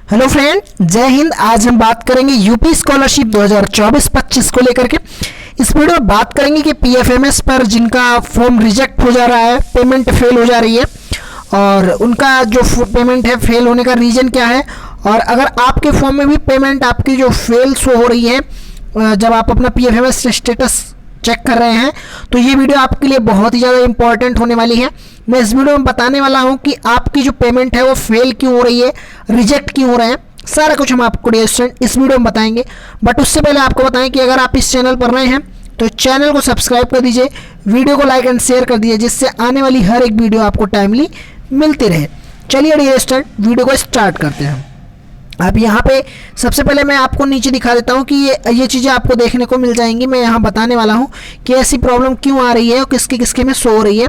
Hello friend, जय हिंद। आज हम बात करेंगे यूपी स्कॉलरशिप 2024-25 को लेकर के। इस वीडियो में बात करेंगे कि पीएफएमएस पर जिनका फॉर्म रिजेक्ट हो जा रहा है, पेमेंट फेल हो जा रही है, और उनका जो पेमेंट है फेल होने का रीज़न क्या है, और अगर आपके फॉर्म में भी पेमेंट आपकी जो फेल शो हो रही है जब आप अपना पीएफएमएस स्टेटस चेक कर रहे हैं, तो ये वीडियो आपके लिए बहुत ही ज़्यादा इंपॉर्टेंट होने वाली है। मैं इस वीडियो में बताने वाला हूं कि आपकी जो पेमेंट है वो फेल क्यों हो रही है, रिजेक्ट क्यों हो रहे हैं, सारा कुछ हम आपको इस वीडियो में बताएंगे। बट उससे पहले आपको बताएं कि अगर आप इस चैनल पर नए हैं तो चैनल को सब्सक्राइब कर दीजिए, वीडियो को लाइक एंड शेयर कर दीजिए, जिससे आने वाली हर एक वीडियो आपको टाइमली मिलती रहे। चलिए डियर वीडियो को स्टार्ट करते हैं। अब यहाँ पे सबसे पहले मैं आपको नीचे दिखा देता हूँ कि ये चीज़ें आपको देखने को मिल जाएंगी। मैं यहाँ बताने वाला हूँ कि ऐसी प्रॉब्लम क्यों आ रही है और किसके किसके में शो हो रही है।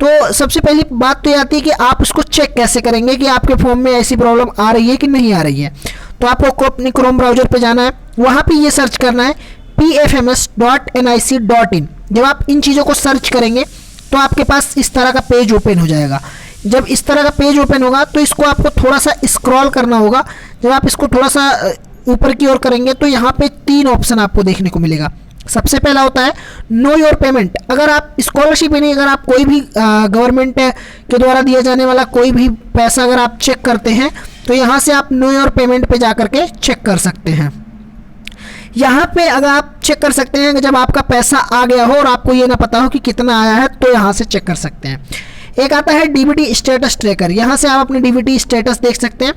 तो सबसे पहली बात तो ये आती है कि आप इसको चेक कैसे करेंगे कि आपके फॉर्म में ऐसी प्रॉब्लम आ रही है कि नहीं आ रही है। तो आपको अपने क्रोम ब्राउजर पे जाना है, वहाँ पे ये सर्च करना है pfms.nic.in। जब आप इन चीज़ों को सर्च करेंगे तो आपके पास इस तरह का पेज ओपन हो जाएगा। जब इस तरह का पेज ओपन होगा तो इसको आपको थोड़ा सा स्क्रॉल करना होगा। जब आप इसको थोड़ा सा ऊपर की ओर करेंगे तो यहाँ पे 3 ऑप्शन आपको देखने को मिलेगा। सबसे पहला होता है नो योर पेमेंट। अगर आप स्कॉलरशिप ही नहीं, अगर आप कोई भी गवर्नमेंट के द्वारा दिया जाने वाला कोई भी पैसा अगर आप चेक करते हैं तो यहाँ से आप नो योर पेमेंट पे जा करके चेक कर सकते हैं। यहाँ पे अगर आप चेक कर सकते हैं जब आपका पैसा आ गया हो और आपको ये ना पता हो कि कितना आया है, तो यहाँ से चेक कर सकते हैं। एक आता है डीबीटी स्टेटस ट्रैकर। यहाँ से आप अपने डीबीटी स्टेटस देख सकते हैं,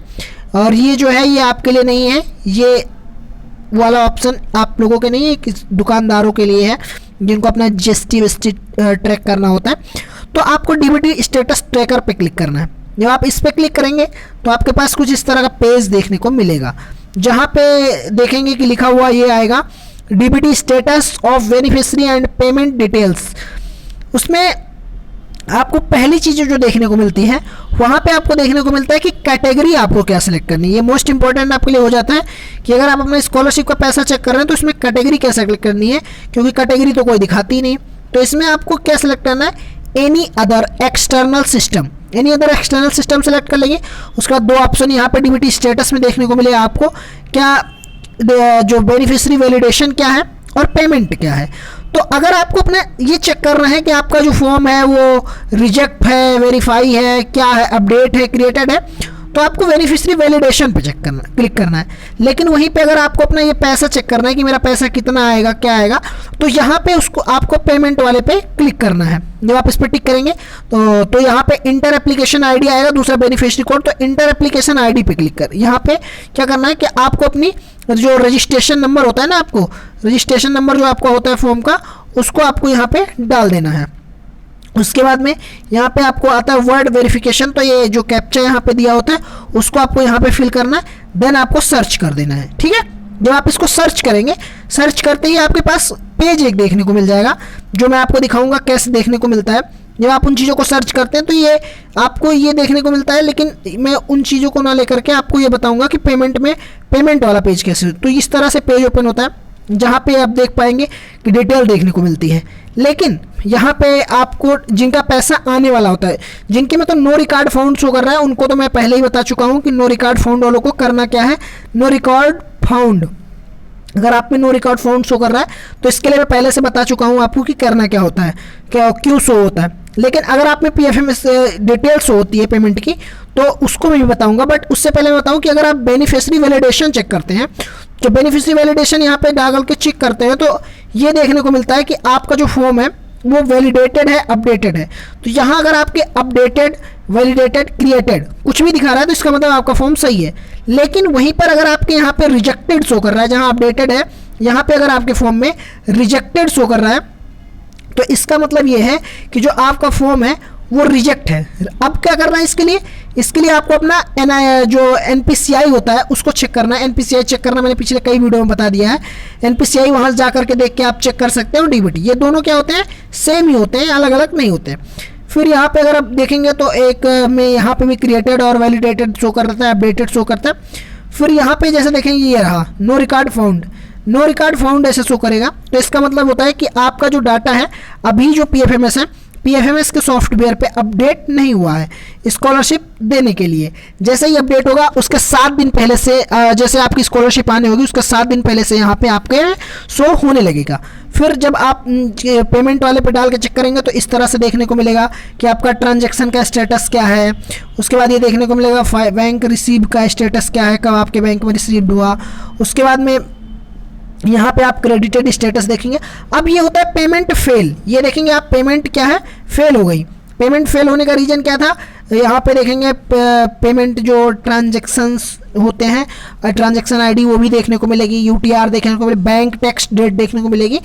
और ये जो है ये आपके लिए नहीं है, ये वाला ऑप्शन आप लोगों के नहीं है, दुकानदारों के लिए है जिनको अपना जीएसटी ट्रैक करना होता है। तो आपको डीबीटी स्टेटस ट्रैकर पे क्लिक करना है। जब आप इस पे क्लिक करेंगे तो आपके पास कुछ इस तरह का पेज देखने को मिलेगा, जहाँ पे देखेंगे कि लिखा हुआ ये आएगा DBT status of beneficiary and payment details. उसमें आपको पहली चीज़ जो देखने को मिलती है, वहाँ पे आपको देखने को मिलता है कि कैटेगरी आपको क्या सिलेक्ट करनी है। ये मोस्ट इंपॉर्टेंट आपके लिए हो जाता है कि अगर आप अपने स्कॉलरशिप का पैसा चेक कर रहे हैं तो इसमें कैटेगरी क्या सेलेक्ट करनी है, क्योंकि कैटेगरी तो कोई दिखाती ही नहीं। तो इसमें आपको क्या सिलेक्ट करना है, any other external system. Any other external system select कर लेंगे। उसके बाद 2 ऑप्शन यहाँ पे डीबीटी स्टेटस में देखने को मिलेगा आपको, क्या जो बेनिफिशियरी वैलिडेशन क्या है और पेमेंट क्या है। तो अगर आपको अपना ये चेक करना है कि आपका जो फॉर्म है वो रिजेक्ट है, वेरीफाई है, क्या है, अपडेट है, क्रिएटेड है, तो आपको बेनिफिशियरी वैलिडेशन पे क्लिक करना है। लेकिन वहीं पे अगर आपको अपना ये पैसा चेक करना है कि मेरा पैसा कितना आएगा, क्या आएगा, तो यहाँ पे उसको आपको पेमेंट वाले पे क्लिक करना है। जब आप इस पर टिक करेंगे तो यहाँ पे इंटर एप्लीकेशन आईडी आएगा, दूसरा बेनिफिशियरी कोड। तो इंटर एप्लीकेशन आईडी पे क्लिक कर, यहाँ पे क्या करना है कि आपको अपनी जो रजिस्ट्रेशन नंबर होता है ना, आपको रजिस्ट्रेशन नंबर जो आपका होता है फॉर्म का, उसको आपको यहाँ पे डाल देना है। उसके बाद में यहाँ पे आपको आता है वर्ड वेरिफिकेशन। तो ये जो कैप्चा यहाँ पे दिया होता है उसको आपको यहाँ पे फिल करना है, देन आपको सर्च कर देना है। ठीक है, जब आप इसको सर्च करेंगे, सर्च करते ही आपके पास पेज एक देखने को मिल जाएगा, जो मैं आपको दिखाऊंगा कैसे देखने को मिलता है। जब आप उन चीज़ों को सर्च करते हैं तो ये आपको ये देखने को मिलता है, लेकिन मैं उन चीज़ों को ना लेकर के आपको ये बताऊंगा कि पेमेंट वाला पेज कैसे। तो इस तरह से पेज ओपन होता है, जहाँ पे आप देख पाएंगे कि डिटेल देखने को मिलती है। लेकिन यहाँ पे आपको जिनका पैसा आने वाला होता है, जिनके में तो नो रिकॉर्ड फाउंड शो कर रहा है, उनको तो मैं पहले ही बता चुका हूँ कि नो रिकॉर्ड फाउंड वालों को करना क्या है। नो रिकॉर्ड फाउंड, अगर आप में नो रिकॉर्ड फाउंड शो कर रहा है तो इसके लिए मैं पहले से बता चुका हूँ आपको कि करना क्या होता है, क्या क्यों शो होता है। लेकिन अगर आप में पीएफएमएस डिटेल्स होती है पेमेंट की, तो उसको मैं भी बताऊंगा। बट उससे पहले मैं बताऊं कि अगर आप बेनिफिशियरी वैलिडेशन चेक करते हैं, जो बेनिफिशियरी वैलिडेशन यहाँ पे डाल के चेक करते हैं, तो ये देखने को मिलता है कि आपका जो फॉर्म है वो वैलिडेटेड है, अपडेटेड है। तो यहाँ अगर आपके अपडेटेड, वैलिडेटेड, क्रिएटेड कुछ भी दिखा रहा है तो इसका मतलब आपका फॉर्म सही है। लेकिन वहीं पर अगर आपके यहाँ पे रिजेक्टेड शो कर रहा है, जहाँ अपडेटेड है, यहाँ पे अगर आपके फॉर्म में रिजेक्टेड शो कर रहा है, तो इसका मतलब ये है कि जो आपका फॉर्म है वो रिजेक्ट है। अब क्या करना है इसके लिए आपको अपना जो एनपीसीआई होता है उसको चेक करना है। एनपीसीआई चेक करना मैंने पिछले कई वीडियो में बता दिया है। एनपीसीआई वहाँ जा करके देख के आप चेक कर सकते हो। डीबीटी, ये दोनों क्या होते हैं, सेम ही होते हैं, अलग अलग नहीं होते। फिर यहाँ पे अगर आप देखेंगे तो एक में यहाँ पे भी क्रिएटेड और वैलिडेटेड शो करता है, अपडेटेड शो करता है। फिर यहाँ पे जैसे देखेंगे ये रहा no record found, no record found ऐसे शो करेगा। तो इसका मतलब होता है कि आपका जो डाटा है, अभी जो पीएफएमएस है, PFMS के सॉफ्टवेयर पे अपडेट नहीं हुआ है स्कॉलरशिप देने के लिए। जैसे ही अपडेट होगा उसके 7 दिन पहले से जैसे आपकी स्कॉलरशिप आने होगी उसके 7 दिन पहले से यहाँ पे आपके शो होने लगेगा। फिर जब आप पेमेंट वाले पे डाल के चेक करेंगे तो इस तरह से देखने को मिलेगा कि आपका ट्रांजैक्शन का स्टेटस क्या है। उसके बाद ये देखने को मिलेगा बैंक रिसीव का स्टेटस क्या है, कब आपके बैंक में रिसीव हुआ। उसके बाद में यहाँ पे आप क्रेडिटेड स्टेटस देखेंगे। अब ये होता है पेमेंट फेल, ये देखेंगे आप पेमेंट क्या है, फेल हो गई। पेमेंट फेल होने का रीज़न क्या था, यहाँ पे देखेंगे पेमेंट जो ट्रांजैक्शंस होते हैं ट्रांजैक्शन आईडी वो भी देखने को मिलेगी, यूटीआर देखने को मिलेगी, बैंक टैक्स डेट देखने को मिलेगी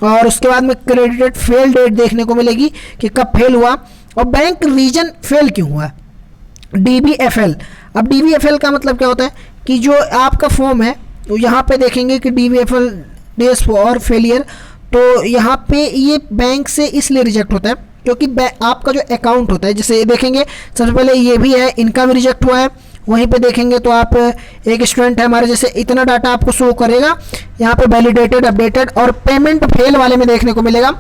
और उसके बाद में क्रेडिटेड फेल डेट देखने को मिलेगी कि कब फेल हुआ और बैंक रीजन फेल क्यों हुआ। DBFL, अब DBFL का मतलब क्या होता है कि जो आपका फॉर्म है तो यहाँ पे देखेंगे कि DBFL डेज फॉर फेलियर, तो यहाँ पे ये बैंक से इसलिए रिजेक्ट होता है क्योंकि आपका जो अकाउंट होता है, जैसे देखेंगे सबसे पहले ये भी है, इनका भी रिजेक्ट हुआ है। वहीं पे देखेंगे तो आप एक स्टूडेंट है हमारे, जैसे इतना डाटा आपको शो करेगा यहाँ पे वैलिडेटेड, अपडेटेड और पेमेंट फेल वाले में देखने को मिलेगा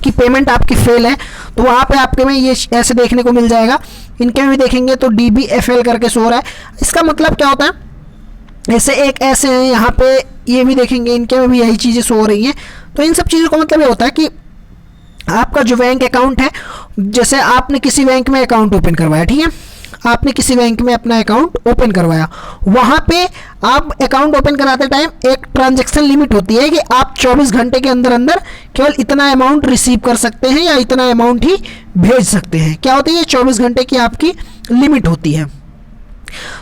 कि पेमेंट आपकी फेल है, तो वहाँ पे आपके में ये ऐसे देखने को मिल जाएगा। इनके में भी देखेंगे तो DBFL करके शो हो रहा है। इसका मतलब क्या होता है, ऐसे एक ऐसे हैं यहाँ पे, ये भी देखेंगे इनके में भी यही चीज़ें शो हो रही हैं। तो इन सब चीज़ों का मतलब ये होता है कि आपका जो बैंक अकाउंट है, जैसे आपने किसी बैंक में अकाउंट ओपन करवाया, ठीक है, आपने किसी बैंक में अपना अकाउंट ओपन करवाया, वहाँ पे आप अकाउंट ओपन कराते टाइम एक ट्रांजैक्शन लिमिट होती है कि आप 24 घंटे के अंदर अंदर केवल इतना अमाउंट रिसीव कर सकते हैं या इतना अमाउंट ही भेज सकते हैं। क्या होती है, 24 घंटे की आपकी लिमिट होती है।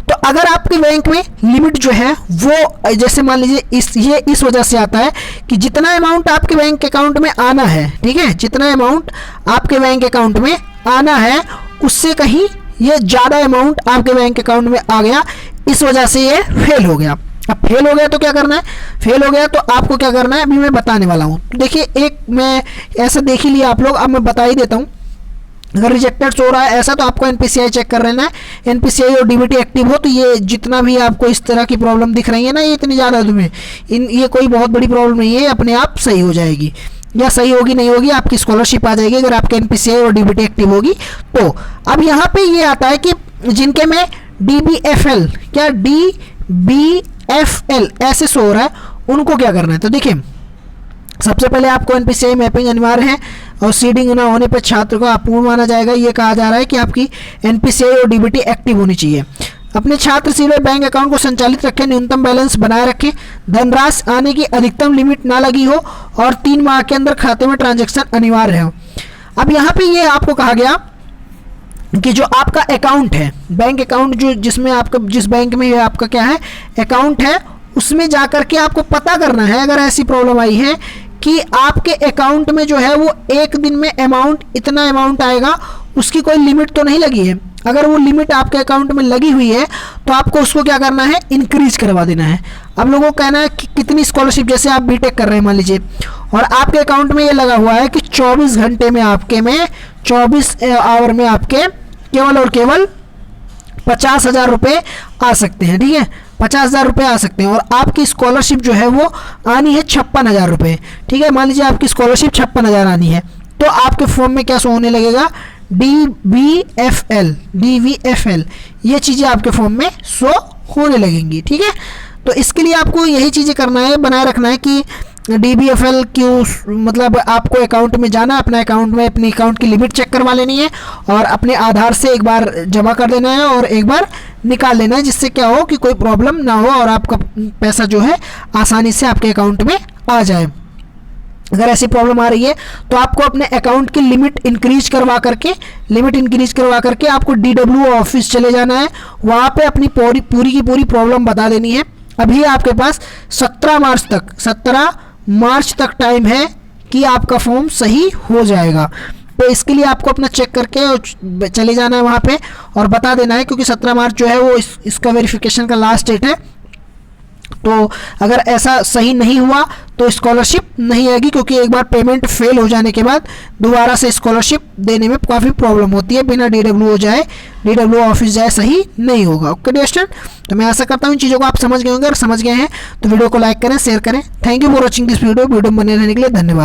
तो अगर आपके बैंक में लिमिट जो है वो जैसे मान लीजिए इस वजह से आता है कि जितना अमाउंट आपके बैंक अकाउंट में आना है, ठीक है, जितना अमाउंट आपके बैंक अकाउंट में आना है उससे कहीं ये ज़्यादा अमाउंट आपके बैंक अकाउंट में आ गया, इस वजह से ये फेल हो गया। अब फेल हो गया तो क्या करना है, फेल हो गया तो आपको क्या करना है अभी मैं बताने वाला हूँ। देखिए एक मैं ऐसा देख ही लिया आप लोग, अब मैं बता ही देता हूँ। अगर रिजेक्टेड हो रहा है ऐसा तो आपको NPCI चेक कर लेना है। NPCI और DBT एक्टिव हो तो ये जितना भी आपको इस तरह की प्रॉब्लम दिख रही है ना, ये इतनी ज़्यादा तुम्हें ये कोई बहुत बड़ी प्रॉब्लम नहीं है, अपने आप सही हो जाएगी या सही होगी नहीं होगी, आपकी स्कॉलरशिप आ जाएगी अगर आपके NPCI और DBT एक्टिव होगी तो। अब यहाँ पे ये आता है कि जिनके में DBFL क्या DBFL ऐसे शो हो रहा है उनको क्या करना है। तो देखिए सबसे पहले आपको NPCI मैपिंग अनिवार्य है और सीडिंग ना होने पर छात्र को अपूर्ण माना जाएगा। ये कहा जा रहा है कि आपकी NPCI और DBT एक्टिव होनी चाहिए। अपने छात्र सीधे बैंक अकाउंट को संचालित रखें, न्यूनतम बैलेंस बनाए रखें, धनराशि आने की अधिकतम लिमिट ना लगी हो और 3 माह के अंदर खाते में ट्रांजैक्शन अनिवार्य हो। अब यहाँ पे ये आपको कहा गया कि जो आपका अकाउंट है, बैंक अकाउंट जो जिसमें आपका जिस बैंक में आपका क्या है अकाउंट है, उसमें जा कर के आपको पता करना है अगर ऐसी प्रॉब्लम आई है कि आपके अकाउंट में जो है वो एक दिन में अमाउंट इतना अमाउंट आएगा, उसकी कोई लिमिट तो नहीं लगी है। अगर वो लिमिट आपके अकाउंट में लगी हुई है तो आपको उसको क्या करना है, इंक्रीज करवा देना है। अब लोगों का कहना है कि कितनी स्कॉलरशिप, जैसे आप बीटेक कर रहे हैं मान लीजिए और आपके अकाउंट में ये लगा हुआ है कि 24 घंटे में आपके में 24 आवर में आपके केवल और केवल 50,000 रुपये आ सकते हैं, ठीक है, 50,000 रुपये आ सकते हैं और आपकी स्कॉलरशिप जो है वो आनी है 56,000 रुपये, ठीक है। मान लीजिए आपकी स्कॉलरशिप 56,000 आनी है तो आपके फॉर्म में क्या शो होने लगेगा, DBFL ये चीज़ें आपके फॉर्म में शो होने लगेंगी, ठीक है। तो इसके लिए आपको यही चीज़ें करना है, बनाए रखना है कि DBFL क्यों, मतलब आपको अकाउंट में जाना है, अपने अकाउंट में अपनी अकाउंट की लिमिट चेक करवा लेनी है और अपने आधार से एक बार जमा कर देना है और एक बार निकाल लेना है, जिससे क्या हो कि कोई प्रॉब्लम ना हो और आपका पैसा जो है आसानी से आपके अकाउंट में आ जाए। अगर ऐसी प्रॉब्लम आ रही है तो आपको अपने अकाउंट की लिमिट इंक्रीज करवा करके आपको DWO ऑफिस चले जाना है, वहाँ पे अपनी पूरी की पूरी प्रॉब्लम बता देनी है। अभी आपके पास 17 मार्च तक टाइम है कि आपका फॉर्म सही हो जाएगा। तो इसके लिए आपको अपना चेक करके चले जाना है वहाँ पे और बता देना है, क्योंकि 17 मार्च जो है वो इसका वेरिफिकेशन का लास्ट डेट है। तो अगर ऐसा सही नहीं हुआ तो स्कॉलरशिप नहीं आएगी, क्योंकि एक बार पेमेंट फेल हो जाने के बाद दोबारा से स्कॉलरशिप देने में काफ़ी प्रॉब्लम होती है। बिना DWO ऑफिस जाए सही नहीं होगा। ओके डियर स्टूडेंट, तो मैं आशा करता हूँ इन चीज़ों को आप समझ गए होंगे। अगर समझ गए हैं तो वीडियो को लाइक करें, शेयर करें। Thank you for watching this video बने रहने के लिए धन्यवाद।